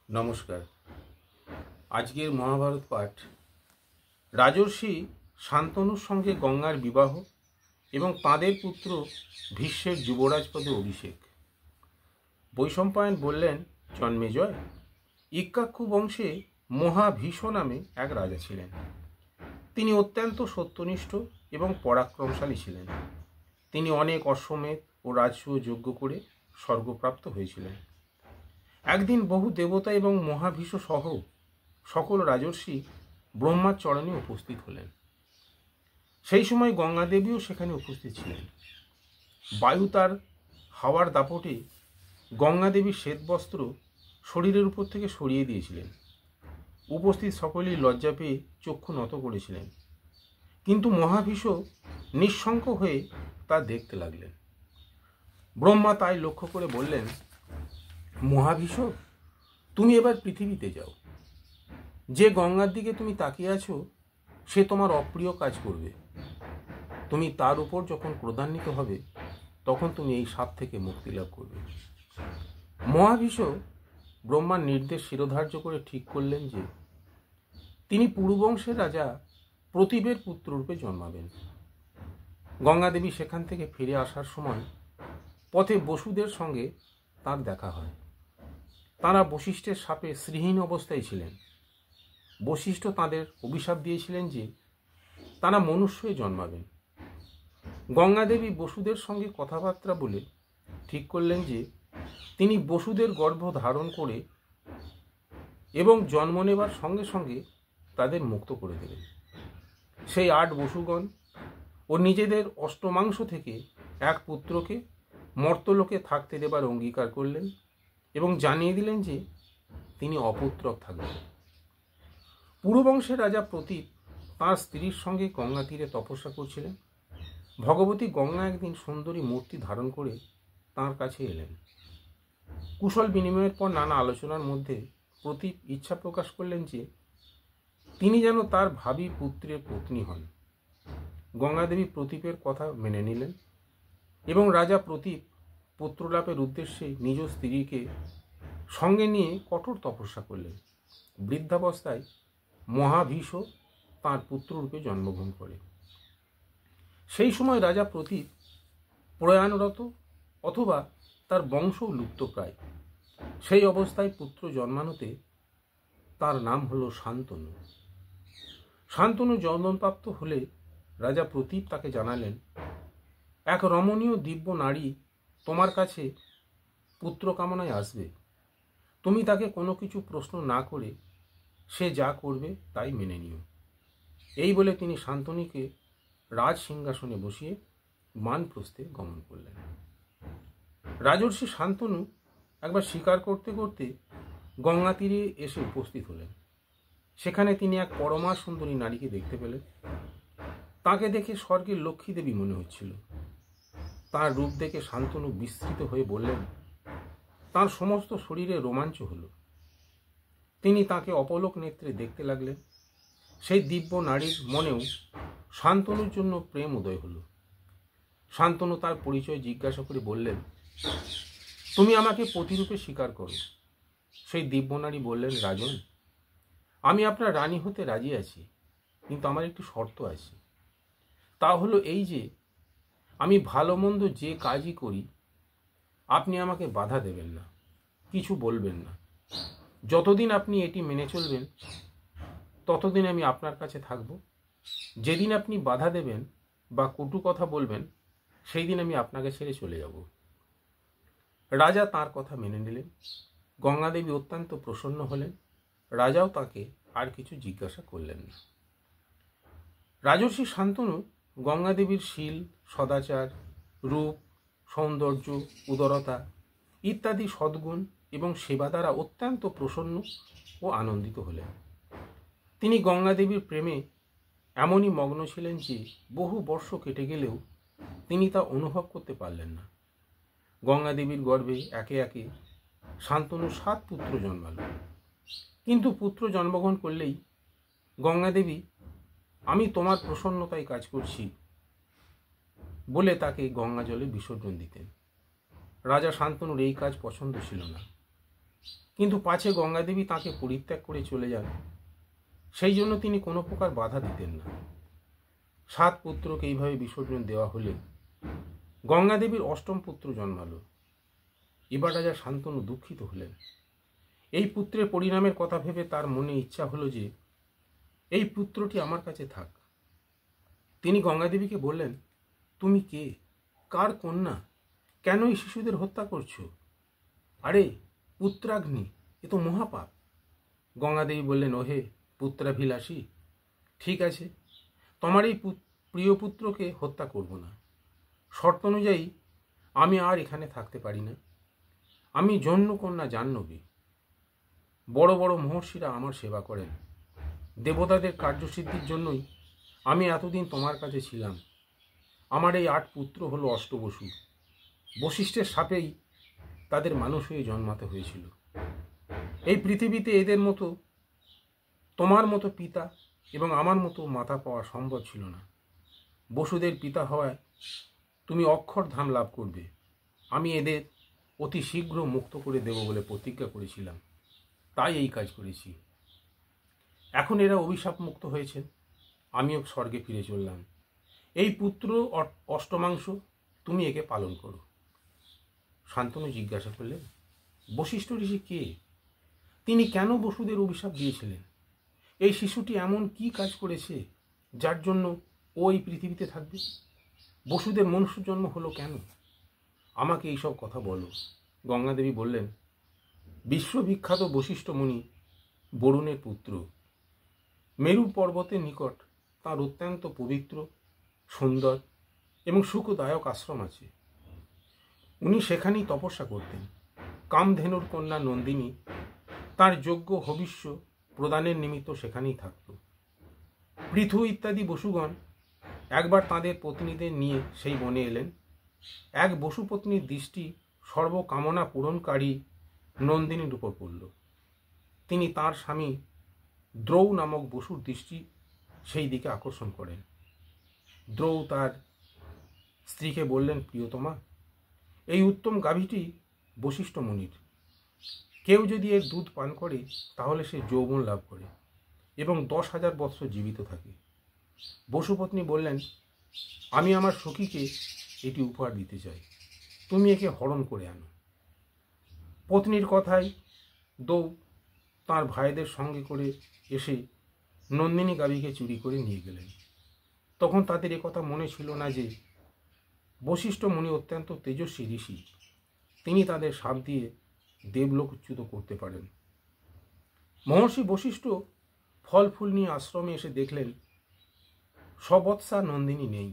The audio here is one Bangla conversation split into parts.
নমস্কার। আজকের মহাভারত পাঠ রাজর্ষি শান্তনুর সঙ্গে গঙ্গার বিবাহ এবং তাঁদের পুত্র ভীষ্মের যুবরাজ পদে অভিষেক। বৈশম্পায়ন বললেন, জন্মেজয়, ইক্ষ্বাকু বংশে মহাভীষ নামে এক রাজা ছিলেন। তিনি অত্যন্ত সত্যনিষ্ঠ এবং পরাক্রমশালী ছিলেন। তিনি অনেক অশ্বমেধ ও রাজসূয় যজ্ঞ করে স্বর্গপ্রাপ্ত হয়েছিলেন। একদিন বহু দেবতা এবং মহাভীষ সহ সকল রাজর্ষি ব্রহ্মার চরণে উপস্থিত হলেন। সেই সময় গঙ্গা দেবীও সেখানে উপস্থিত ছিলেন। বায়ু তার হাওয়ার দাপটে গঙ্গা দেবীর শ্বেতবস্ত্র শরীরের উপর থেকে সরিয়ে দিয়েছিলেন। উপস্থিত সকলেই লজ্জা পেয়ে চক্ষু নত করেছিলেন, কিন্তু মহাভীষ নিঃশঙ্ক হয়ে তা দেখতে লাগলেন। ব্রহ্মা তাই লক্ষ্য করে বললেন, মহাভীষ, তুমি এবার পৃথিবীতে যাও। যে গঙ্গার দিকে তুমি তাকিয়ে আছো সে তোমার অপ্রিয় কাজ করবে। তুমি তার উপর যখন ক্রোধান্বিত হবে তখন তুমি এই শাপ থেকে মুক্তি লাভ করবে। মহাভীষ ব্রহ্মার নির্দেশ শিরোধার্য করে ঠিক করলেন যে তিনি পুরুবংশের রাজা প্রতীপের পুত্ররূপে জন্মাবেন। গঙ্গাদেবী সেখান থেকে ফিরে আসার সময় পথে বসুদের সঙ্গে তার দেখা হয়। তাঁরা বশিষ্ঠের শাপে শ্রীহীন অবস্থায় ছিলেন। বশিষ্ঠ তাঁদের অভিশাপ দিয়েছিলেন যে তাঁরা মনুষ্য হয়ে জন্মাবেন। গঙ্গাদেবী বসুদের সঙ্গে কথাবার্তা বলে ঠিক করলেন যে তিনি বসুদের গর্ভ ধারণ করে এবং জন্ম নেবার সঙ্গে সঙ্গে তাদের মুক্ত করে দেবেন। সেই 8 বসুগণ ও নিজেদের অষ্টমাংশ থেকে এক পুত্রকে মর্তলোকে থাকতে দেবার অঙ্গীকার করলেন এবং জানিয়ে দিলেন যে তিনি অপুত্রক থাকবেন। পুরুবংশের রাজা প্রতীপ তাঁর স্ত্রীর সঙ্গে গঙ্গা তীরে তপস্যা করছিলেন। ভগবতী গঙ্গা একদিন সুন্দরী মূর্তি ধারণ করে তাঁর কাছে এলেন। কুশল বিনিময়ের পর নানা আলোচনার মধ্যে প্রতীপ ইচ্ছা প্রকাশ করলেন যে তিনি যেন তার ভাবী পুত্রের পত্নী হন। গঙ্গাদেবী প্রতীপের কথা মেনে নিলেন এবং রাজা প্রতীপ পুত্রলাভের উদ্দেশ্যে নিজ স্ত্রীকে সঙ্গে নিয়ে কঠোর তপস্যা করলেন। বৃদ্ধাবস্থায় মহাভীষ তাঁর পুত্ররূপে জন্মগ্রহণ করে। সেই সময় রাজা প্রতীপ প্রয়াণরত অথবা তার বংশ লুপ্তপ্রায়। সেই অবস্থায় পুত্র জন্মানোতে তার নাম হলো শান্তনু। শান্তনু জন্মপ্রাপ্ত হলে রাজা প্রতীপ তাকে জানালেন, এক রমণীয় দিব্য নারী তোমার কাছে পুত্র কামনায় আসবে। তুমি তাকে কোনো কিছু প্রশ্ন না করে সে যা করবে তাই মেনে নিও। এই বলে তিনি শান্তনুকে রাজ সিংহাসনে বসিয়ে বানপ্রস্থে গমন করলেন। রাজর্ষি শান্তনু একবার শিকার করতে করতে গঙ্গা তীরে এসে উপস্থিত হলেন। সেখানে তিনি এক পরমা সুন্দরী নারীকে দেখতে পেলেন। তাকে দেখে স্বর্গের লক্ষ্মী দেবী মনে হচ্ছিল। তার রূপ দেখে শান্তনু বিস্মৃত হয়ে বললেন, তার সমস্ত শরীরে রোমাঞ্চ হলো। তিনি তাকে অপলক নেত্রে দেখতে লাগলেন। সেই দিব্য নারীর মনেও শান্তনুর জন্য প্রেম উদয় হলো। শান্তনু তার পরিচয় জিজ্ঞাসা করে বললেন, তুমি আমাকে পতিরূপে স্বীকার করো। সেই দিব্য নারী বললেন, রাজন, আমি আপনার রানী হতে রাজি আছি, কিন্তু আমার একটি শর্ত আছে। তা হলো এই যে আমি ভালো মন্দ যে কাজই করি আপনি আমাকে বাধা দেবেন না, কিছু বলবেন না। যতদিন আপনি এটি মেনে চলবেন ততদিন আমি আপনার কাছে থাকব। যেদিন আপনি বাধা দেবেন বা কটু কথা বলবেন সেই দিন আমি আপনাকে ছেড়ে চলে যাব। রাজা তাঁর কথা মেনে নিলেন। গঙ্গাদেবী অত্যন্ত প্রসন্ন হলেন। রাজাও তাকে আর কিছু জিজ্ঞাসা করলেন না। রাজর্ষি শান্তনু গঙ্গাদেবীর শীল, সদাচার, রূপ, সৌন্দর্য, উদারতা ইত্যাদি সদ্গুণ এবং সেবা দ্বারা অত্যন্ত প্রসন্ন ও আনন্দিত হলেন। তিনি গঙ্গাদেবীর প্রেমে এমনই মগ্ন ছিলেন যে বহু বর্ষ কেটে গেলেও তিনি তা অনুভব করতে পারলেন না। গঙ্গাদেবীর গর্ভে একে একে শান্তনু 7 পুত্র জন্মাল। কিন্তু পুত্র জন্মগ্রহণ করলেই গঙ্গাদেবী আমি তোমার প্রসন্নতায় কাজ করছি বলে তাকে গঙ্গা জলে বিসর্জন দিতেন। রাজা শান্তনুর এই কাজ পছন্দ ছিল না। কিন্তু পাছে গঙ্গাদেবী তাকে পরিত্যাগ করে চলে যান, সেই জন্য তিনি কোনো প্রকার বাধা দিতেন না। 7 পুত্রকে এইভাবে বিসর্জন দেওয়া হলে গঙ্গাদেবীর 8ম পুত্র জন্মালো। এবার রাজা শান্তনু দুঃখিত হলেন। এই পুত্রের পরিণামের কথা ভেবে তার মনে ইচ্ছা হলো যে এই পুত্রটি আমার কাছে থাক। তিনি গঙ্গাদেবীকে বললেন, তুমি কে, কার কন্যা, কেন এই শিশুদের হত্যা করছো? আরে পুত্রাগ্নি, এ তো মহাপাপ। গঙ্গাদেবী বললেন, ওহে পুত্রাভিলাষী, ঠিক আছে, তোমার এই প্রিয় পুত্রকে হত্যা করব না। শর্ত অনুযায়ী আমি আর এখানে থাকতে পারি না। আমি জন্যকন্যা জাহ্নবী। বড় বড় মহর্ষিরা আমার সেবা করেন। দেবতাদের কার্যসিদ্ধির জন্যই আমি এতদিন তোমার কাছে ছিলাম। আমার এই 8 পুত্র হলো অষ্টবসু। বশিষ্ঠের শাপেই তাদের মানুষ হয়ে জন্মাতে হয়েছিল। এই পৃথিবীতে এদের মতো, তোমার মতো পিতা এবং আমার মতো মাতা পাওয়া সম্ভব ছিল না। বসুদের পিতা হওয়ায় তুমি অক্ষরধাম লাভ করবে। আমি এদের অতি শীঘ্র মুক্ত করে দেব বলে প্রতিজ্ঞা করেছিলাম, তাই এই কাজ করেছি। এখন এরা অভিশাপ মুক্ত হয়েছেন, আমিও স্বর্গে ফিরে চললাম। এই পুত্র অষ্টমাংশ, তুমি একে পালন করো। শান্তনু জিজ্ঞাসা করলেন, বশিষ্ঠ ঋষি কে? তিনি কেন বসুদের অভিশাপ দিয়েছিলেন? এই শিশুটি এমন কি কাজ করেছে যার জন্য ও এই পৃথিবীতে থাকবে? বসুদের মনুষ্য জন্ম হলো কেন? আমাকে এইসব কথা বলো। গঙ্গাদেবী বললেন, বিশ্ববিখ্যাত বশিষ্ঠ মুনি বরুণের পুত্র। মেরু পর্বতের নিকট তার অত্যন্ত পবিত্র, সুন্দর এবং সুখদায়ক আশ্রম আছে। উনি সেখানেই তপস্যা করতেন। কামধেনুর কন্যা নন্দিনী তার যজ্ঞ হবিষ্য প্রদানের নিমিত্ত সেখানেই থাকত। পৃথু ইত্যাদি বসুগণ একবার তাঁদের পত্নীদের নিয়ে সেই বনে এলেন। এক বসুপত্নীর দৃষ্টি সর্বকামনা পূরণকারী নন্দিনীর উপর পড়ল। তিনি তার স্বামী দ্রৌ নামক বসুর দৃষ্টি সেই দিকে আকর্ষণ করেন। দ্রৌ তার স্ত্রীকে বললেন, প্রিয়তমা, এই উত্তম গাভীটি বশিষ্ঠ মুনির। কেউ যদি এর দুধ পান করে তাহলে সে যৌবন লাভ করে এবং 10,000 বৎসর জীবিত থাকে। বসুপত্নী বললেন, আমি আমার সখীকে এটি উপহার দিতে চাই, তুমি একে হরণ করে আনো। পত্নীর কথায় দৌ তাঁর ভাইদের সঙ্গে করে এসে নন্দিনী গাভীকে চুরি করে নিয়ে গেলেন। তখন তাদের একথা মনে ছিল না যে বশিষ্ঠ মুনি অত্যন্ত তেজস্বী ঋষি। তিনি তাদের শাপ দিয়ে দেবলোকচ্যুত করতে পারেন। মহর্ষি বশিষ্ঠ ফল ফুল নিয়ে আশ্রমে এসে দেখলেন সবৎসা নন্দিনী নেই।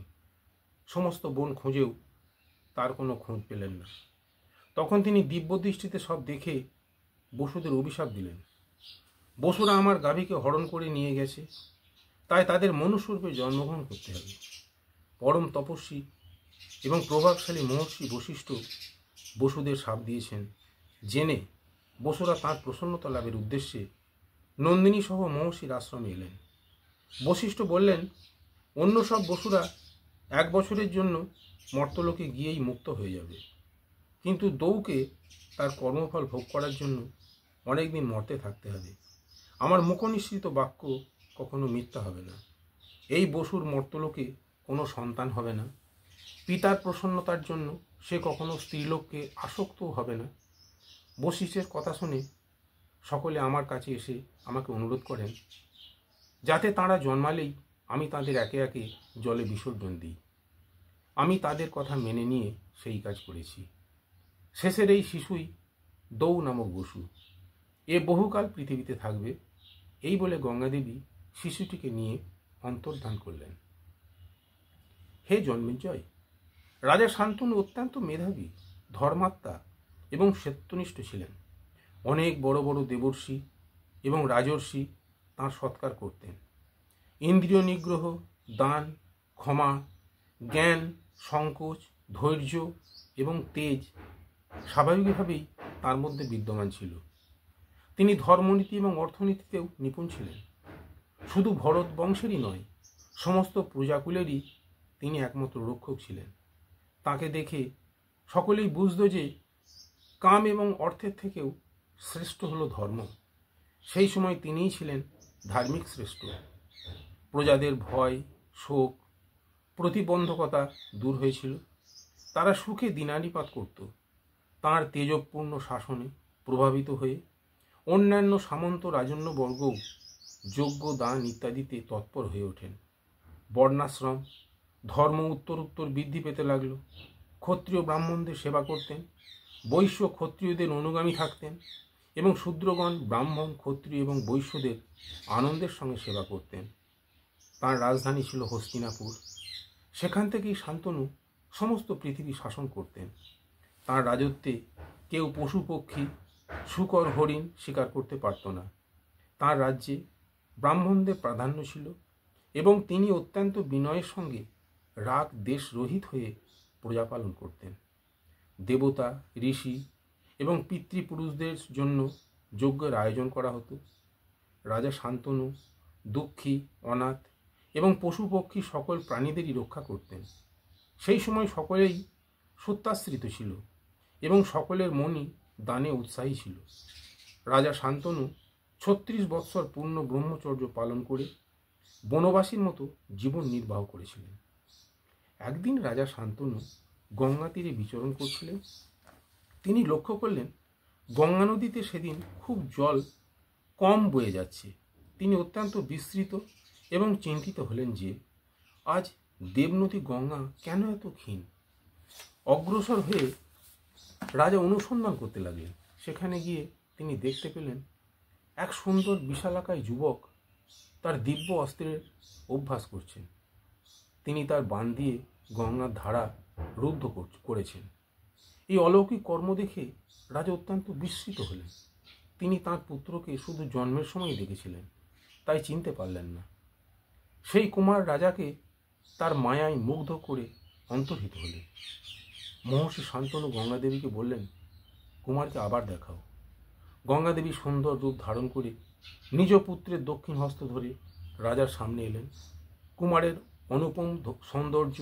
সমস্ত বন খুঁজেও তার কোনো খোঁজ পেলেন না। তখন তিনি দিব্য দৃষ্টিতে সব দেখে বসুদের অভিশাপ দিলেন, বসুরা আমার গাভীকে হরণ করে নিয়ে গেছে, তাই তাদের মনুষ্যরূপে জন্মগ্রহণ করতে হবে। পরম তপস্বী এবং প্রভাবশালী মহর্ষি বশিষ্ঠ বসুদের শাপ দিয়েছেন জেনে বসুরা তাঁর প্রসন্নতা লাভের উদ্দেশ্যে নন্দিনী সহ মহর্ষির আশ্রমে এলেন। বশিষ্ঠ বললেন, অন্য সব বসুরা 1 বছরের জন্য মর্তলোকে গিয়েই মুক্ত হয়ে যাবে, কিন্তু দৌকে তার কর্মফল ভোগ করার জন্য অনেকদিন মর্তে থাকতে হবে। আমার মুখনিসৃত বাক্য কখনো মিথ্যা হবে না। এই বসুর মর্তলোকে কোনো সন্তান হবে না। পিতার প্রসন্নতার জন্য সে কখনো স্ত্রীলোককে আসক্তও হবে না। বশিষ্ঠের কথা শুনে সকলে আমার কাছে এসে আমাকে অনুরোধ করেন যাতে তাঁরা জন্মালেই আমি তাদের একে একে জলে বিসর্জন দিই। আমি তাদের কথা মেনে নিয়ে সেই কাজ করেছি। শেষের এই শিশুই দৌ নামক বসু। এ বহুকাল পৃথিবীতে থাকবে। এই বলে গঙ্গাদেবী শিশুটিকে নিয়ে অন্তর্ধান করলেন। হে জন্মেজয়, রাজা শান্তনু অত্যন্ত মেধাবী, ধর্মাত্মা এবং সত্যনিষ্ঠ ছিলেন। অনেক বড় বড় দেবর্ষি এবং রাজর্ষি তাঁর সৎকার করতেন। ইন্দ্রিয় নিগ্রহ, দান, ক্ষমা, জ্ঞান, সংকোচ, ধৈর্য এবং তেজ স্বাভাবিকভাবেই তার মধ্যে বিদ্যমান ছিল। তিনি ধর্মনীতি এবং অর্থনীতিতেও নিপুণ ছিলেন। শুধু ভরত বংশেরই নয়, সমস্ত প্রজাকুলেরই তিনি একমাত্র রক্ষক ছিলেন। তাকে দেখে সকলেই বুঝত যে কাম এবং অর্থের থেকেও শ্রেষ্ঠ হলো ধর্ম। সেই সময় তিনিই ছিলেন ধার্মিক শ্রেষ্ঠ। প্রজাদের ভয়, শোক, প্রতিবন্ধকতা দূর হয়েছিল। তারা সুখে দিনানিপাত করত। তাঁর তেজপূর্ণ শাসনে প্রভাবিত হয়ে অন্যান্য সামন্ত রাজন্যবর্গও যজ্ঞ, দান ইত্যাদিতে তৎপর হয়ে ওঠেন। বর্ণাশ্রম ধর্ম উত্তর বৃদ্ধি পেতে লাগল। ক্ষত্রিয় ব্রাহ্মণদের সেবা করতেন, বৈশ্য ক্ষত্রিয়দের অনুগামী থাকতেন এবং শূদ্রগণ ব্রাহ্মণ, ক্ষত্রিয় এবং বৈশ্যদের আনন্দের সঙ্গে সেবা করতেন। তাঁর রাজধানী ছিল হস্তিনাপুর। সেখান থেকেই শান্তনু সমস্ত পৃথিবী শাসন করতেন। তাঁর রাজত্বে কেউ পশু পক্ষী, শূকর, হরিণ শিকার করতে পারত না। তাঁর রাজ্যে ব্রাহ্মণদের প্রাধান্য ছিল এবং তিনি অত্যন্ত বিনয়ের সঙ্গে রাগ দেশ রহিত হয়ে প্রজা পালন করতেন। দেবতা, ঋষি এবং পিতৃপুরুষদের জন্য যজ্ঞের আয়োজন করা হতো। রাজা শান্তনু দুঃখী, অনাথ এবং পশু পক্ষী সকল প্রাণীদেরই রক্ষা করতেন। সেই সময় সকলেই সত্যাশ্রিত ছিল এবং সকলের মনই দানে উৎসাহী ছিল। রাজা শান্তনু 36 বৎসর পূর্ণ ব্রহ্মচর্য পালন করে বনবাসীর মতো জীবন নির্বাহ করেছিলেন। একদিন রাজা শান্তনু গঙ্গা তীরে বিচরণ করছিলেন। তিনি লক্ষ্য করলেন গঙ্গা নদীতে সেদিন খুব জল কম বয়ে যাচ্ছে। তিনি অত্যন্ত বিস্মৃত এবং চিন্তিত হলেন যে আজ দেবনদী গঙ্গা কেন এত ক্ষীণ। অগ্রসর হয়ে রাজা অনুসন্ধান করতে লাগলেন। সেখানে গিয়ে তিনি দেখতে পেলেন এক সুন্দর বিশালাকায় যুবক তার দিব্য অস্ত্রের অভ্যাস করছেন। তিনি তার বাণ দিয়ে গঙ্গার ধারা রুদ্ধ করেছেন। এই অলৌকিক কর্ম দেখে রাজা অত্যন্ত বিস্মিত হলেন। তিনি তাঁর পুত্রকে শুধু জন্মের সময় দেখেছিলেন, তাই চিনতে পারলেন না। সেই কুমার রাজাকে তার মায়ায় মুগ্ধ করে অন্তর্হিত হলেন। মহর্ষি শান্তনু গঙ্গাদেবীকে বললেন, কুমারকে আবার দেখাও। গঙ্গাদেবী সুন্দর রূপ ধারণ করে নিজ পুত্রের দক্ষিণ হস্ত ধরে রাজার সামনে এলেন। কুমারের অনুপম সৌন্দর্য,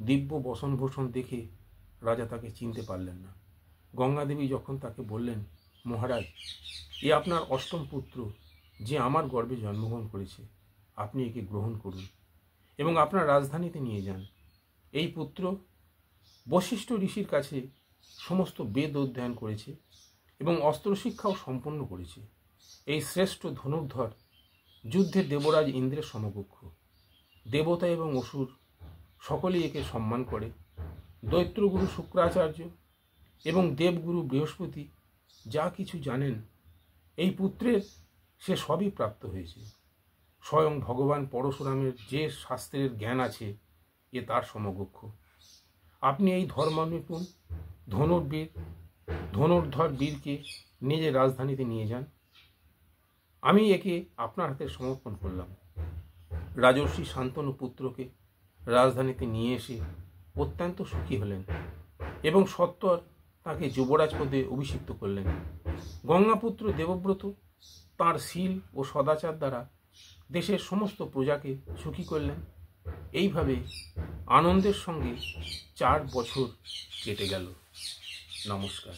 দিব্য বসনভূষণ দেখে রাজা তাকে চিনতে পারলেন না। গঙ্গাদেবী যখন তাকে বললেন, মহারাজ, এ আপনার অষ্টম পুত্র, যে আমার গর্ভে জন্মগ্রহণ করেছে। আপনি একে গ্রহণ করুন এবং আপনার রাজধানীতে নিয়ে যান। এই পুত্র বশিষ্ঠ ঋষির কাছে সমস্ত বেদ অধ্যয়ন করেছে এবং অস্ত্র শিক্ষাও সম্পন্ন করেছে। এই শ্রেষ্ঠ ধনুর্ধর যুদ্ধে দেবরাজ ইন্দ্রের সমকক্ষ। দেবতা এবং অসুর সকলেই একে সম্মান করে। দৈত্যগুরু শুক্রাচার্য এবং দেবগুরু বৃহস্পতি যা কিছু জানেন এই পুত্রের, সে সবই প্রাপ্ত হয়েছে। স্বয়ং ভগবান পরশুরামের যে শাস্ত্রের জ্ঞান আছে, এ তার সমকক্ষ। আপনি এই ধর্মনিপুণ ধনুর্ধর বীরকে নিজের রাজধানীতে নিয়ে যান। আমি একে আপনার হাতে সমর্পণ করলাম। রাজর্ষি শান্তনু পুত্রকে রাজধানীতে নিয়ে এসে অত্যন্ত সুখী হলেন এবং সত্বর তাকে যুবরাজ পদে অভিষিক্ত করলেন। গঙ্গাপুত্র দেবব্রত তাঁর শীল ও সদাচার দ্বারা দেশের সমস্ত প্রজাকে সুখী করলেন। এইভাবে আনন্দের সঙ্গে 4 বছর কেটে গেল। নমস্কার।